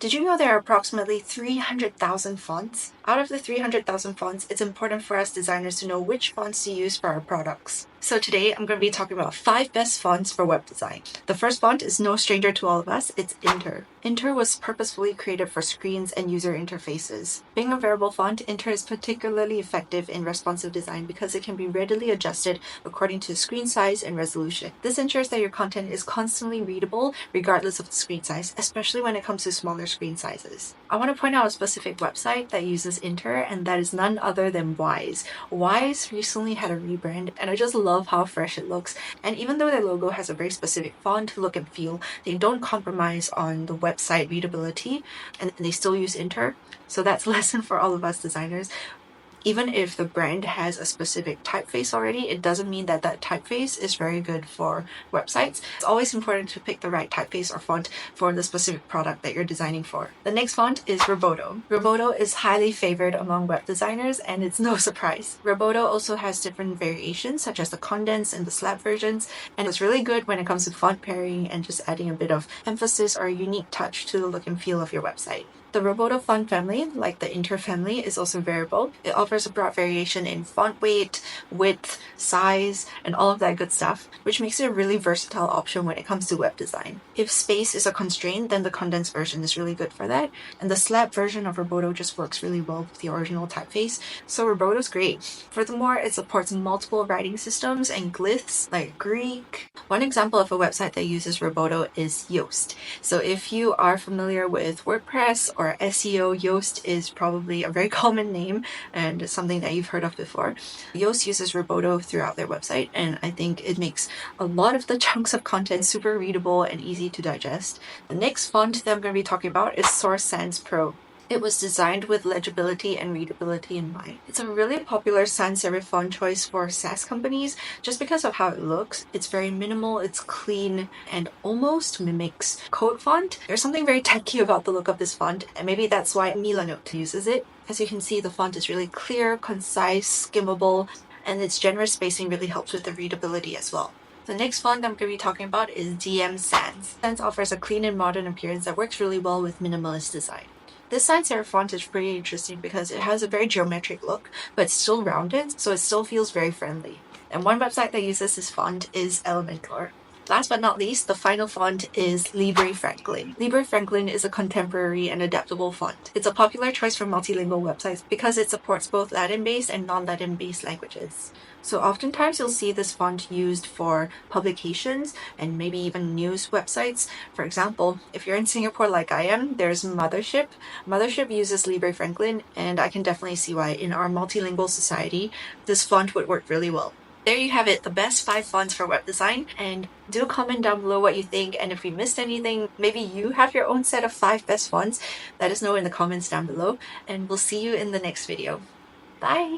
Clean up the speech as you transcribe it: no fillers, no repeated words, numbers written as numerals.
Did you know there are approximately 300,000 fonts? Out of the 300,000 fonts, it's important for us designers to know which fonts to use for our products. So today I'm going to be talking about 5 best fonts for web design. The first font is no stranger to all of us, it's Inter. Inter was purposefully created for screens and user interfaces. Being a variable font, Inter is particularly effective in responsive design because it can be readily adjusted according to screen size and resolution. This ensures that your content is constantly readable regardless of the screen size, especially when it comes to smaller screen sizes. I want to point out a specific website that uses Inter, and that is none other than Wise. Wise recently had a rebrand, and I just love how fresh it looks. And even though their logo has a very specific font, look, and feel, they don't compromise on the website readability, and they still use Inter. So that's a lesson for all of us designers. Even if the brand has a specific typeface already, it doesn't mean that that typeface is very good for websites. It's always important to pick the right typeface or font for the specific product that you're designing for. The next font is Roboto. Roboto is highly favored among web designers, and it's no surprise. Roboto also has different variations, such as the condensed and the slab versions, and it's really good when it comes to font pairing and just adding a bit of emphasis or a unique touch to the look and feel of your website. The Roboto font family, like the Inter family, is also variable. It offers a broad variation in font weight, width, size, and all of that good stuff, which makes it a really versatile option when it comes to web design. If space is a constraint, then the condensed version is really good for that, and the slab version of Roboto just works really well with the original typeface, so Roboto's great. Furthermore, it supports multiple writing systems and glyphs like Greek. One example of a website that uses Roboto is Yoast. So if you are familiar with WordPress or SEO, Yoast is probably a very common name and something that you've heard of before. Yoast uses Roboto throughout their website, and I think it makes a lot of the chunks of content super readable and easy to digest. The next font that I'm going to be talking about is Source Sans Pro. It was designed with legibility and readability in mind. It's a really popular sans serif font choice for SaaS companies just because of how it looks. It's very minimal, it's clean, and almost mimics code font. There's something very techy about the look of this font, and maybe that's why Milanote uses it. As you can see, the font is really clear, concise, skimmable, and its generous spacing really helps with the readability as well. The next font I'm going to be talking about is DM Sans. Sans offers a clean and modern appearance that works really well with minimalist design. This sans serif font is pretty interesting because it has a very geometric look, but it's still rounded, so it still feels very friendly. And one website that uses this font is Elementor. Last but not least, the final font is Libre Franklin. Libre Franklin is a contemporary and adaptable font. It's a popular choice for multilingual websites because it supports both Latin-based and non-Latin-based languages. So oftentimes you'll see this font used for publications and maybe even news websites. For example, if you're in Singapore like I am, there's Mothership. Mothership uses Libre Franklin, and I can definitely see why in our multilingual society, this font would work really well. There you have it, the best 5 fonts for web design, and do comment down below what you think, and if we missed anything, maybe you have your own set of 5 best fonts, let us know in the comments down below, and we'll see you in the next video. Bye!